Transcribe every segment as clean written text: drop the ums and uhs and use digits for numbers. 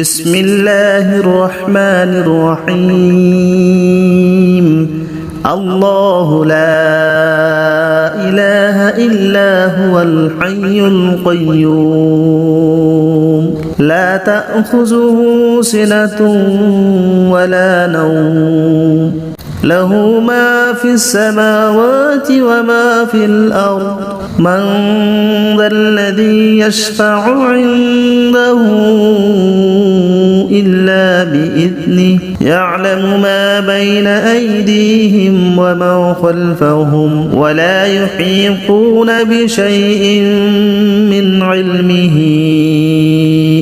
بسم الله الرحمن الرحيم الله لا إله إلا هو الحي القيوم لا تأخذه سنة ولا نوم له ما في السماوات وما في الأرض من ذا الذي يشفع عنده إلا بإذنه يعلم ما بين أيديهم وما خلفهم ولا يحيطون بشيء من علمه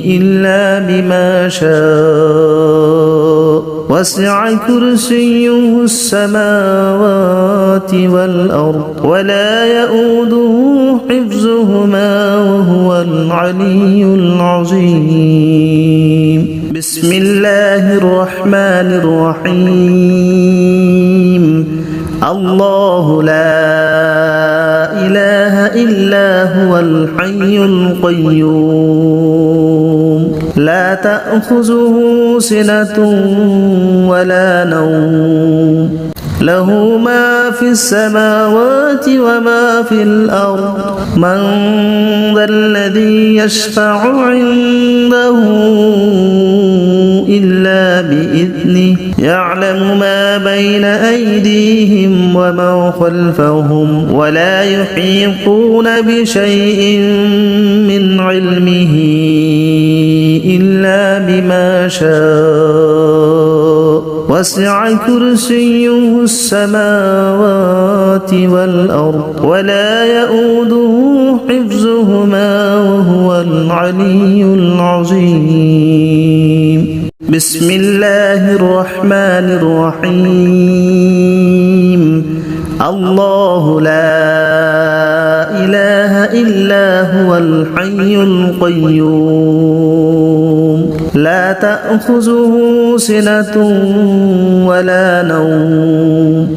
إلا بما شاء وسع كرسيه السماوات والأرض ولا يؤوده حفظهما وهو العلي العظيم بسم الله الرحمن الرحيم الله لا إله إلا هو الحي القيوم لا تأخذه سنة ولا نوم له ما في السماوات وما في الأرض من ذا الذي يشفع عنده إلا بإذنه يعلم ما بين أيديهم وما خلفهم ولا يحيطون بشيء من علمه إلا بما شاء وسع كرسيه السماوات والأرض ولا يؤوده حفظهما وهو العلي العظيم بسم الله الرحمن الرحيم الله لا إله إلا هو الحي القيوم لا تأخذه سنة ولا نوم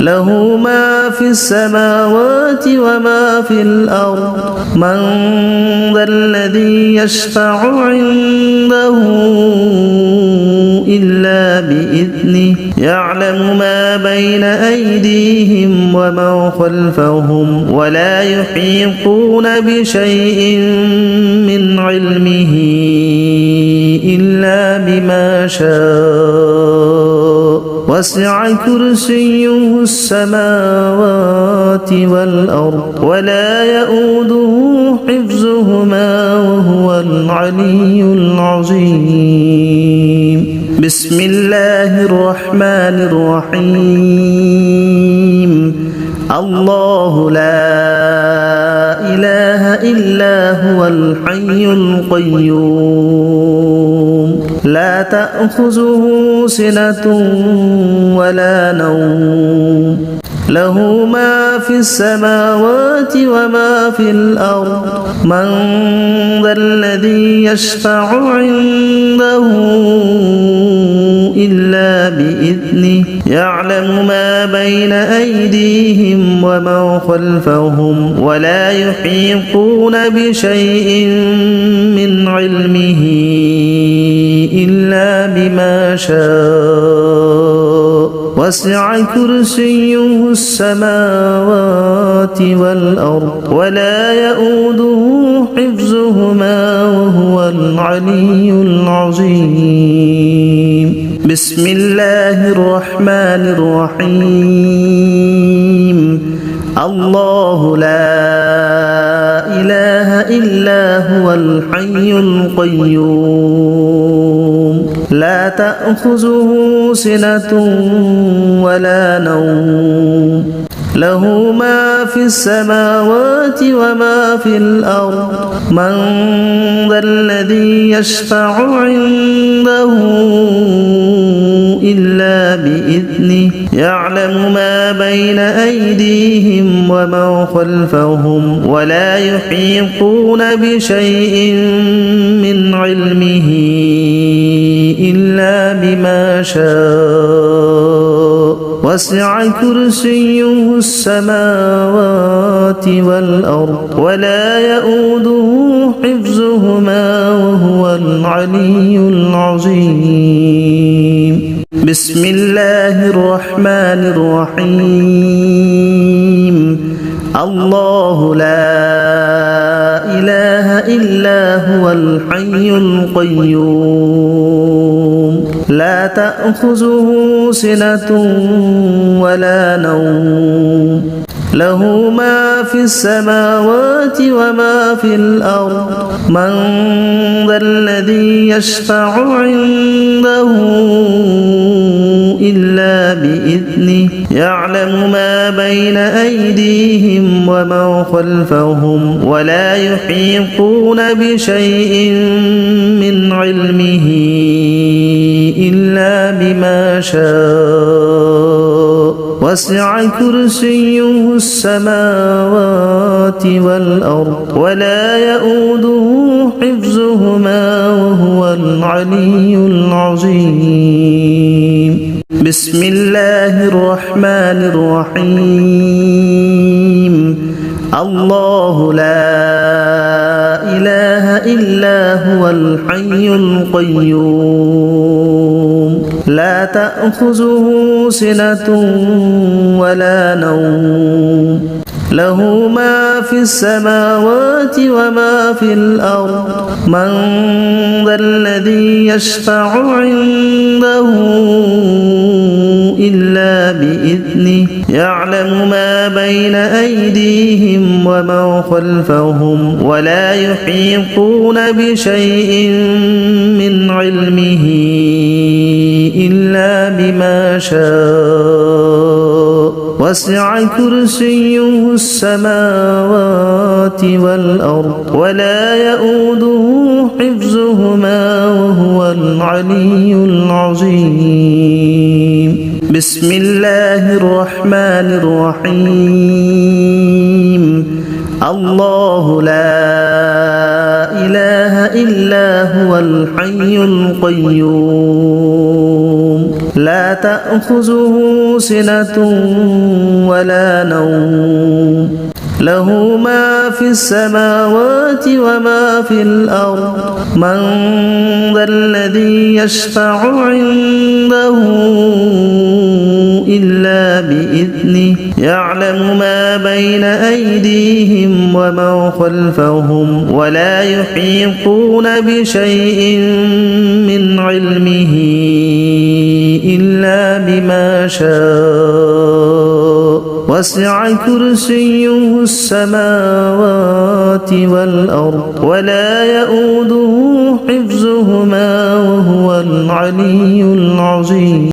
له ما في السماوات وما في الأرض من ذا الذي يشفع عنده إلا بإذنه يعلم ما بين أيديهم وما خلفهم ولا يحيطون بشيء من علمه إلا بما شاء وسع كرسيه السماوات والأرض ولا يؤوده حفظهما وهو العلي العظيم بسم الله الرحمن الرحيم الله لا إله إلا هو الحي القيوم لا تأخذه سنة ولا نوم له ما في السماوات وما في الأرض من ذا الذي يشفع عنده إلا بإذنه يعلم ما بين أيديهم وما خلفهم ولا يحيطون بشيء من علمه إلا بما شاء وسع كرسيه السماوات والأرض ولا يؤوده حفظهما وهو العلي العظيم بسم الله الرحمن الرحيم الله لا إله إلا هو الحي القيوم لا تأخذه سنة ولا نوم له ما في السماوات وما في الأرض من ذا الذي يشفع عنده إلا بإذنه يعلم ما بين أيديهم وما خلفهم ولا يحيطون بشيء من علمه إلا بما شاء وسع كرسيه السماوات والأرض ولا يؤوده حفظهما وهو العلي العظيم بسم الله الرحمن الرحيم الله لا إله إلا هو الحي القيوم لا تأخذه سنة ولا نوم له ما في السماوات وما في الأرض من ذا الذي يشفع عنده إلا بإذنه يعلم ما بين أيديهم وما خلفهم ولا يحيطون بشيء من علمه إلا بما شاء وسع كرسيه السماوات والأرض ولا يؤوده حفظهما وهو العلي العظيم بسم الله الرحمن الرحيم الله لا إله إلا هو الحي القيوم لا تأخذه سنة ولا نوم له ما في السماوات وما في الأرض من ذا الذي يشفع عنده إلا بإذنه يعلم ما بين أيديهم وما خلفهم ولا يحيطون بشيء من علمه إلا بما شاء وسع كرسيه السماوات والأرض ولا يؤوده حفظهما وهو العلي العظيم بسم الله الرحمن الرحيم الله لا إله إلا هو الحي القيوم لا تأخذه سنة ولا نوم له ما في السماوات وما في الأرض من ذا الذي يشفع عنده إلا بإذنه يعلم ما بين أيديهم وما خلفهم ولا يحيطون بشيء من علمه إلا بما شاء وسع كرسيه السماوات والأرض ولا يؤوده حفظهما وهو العلي العظيم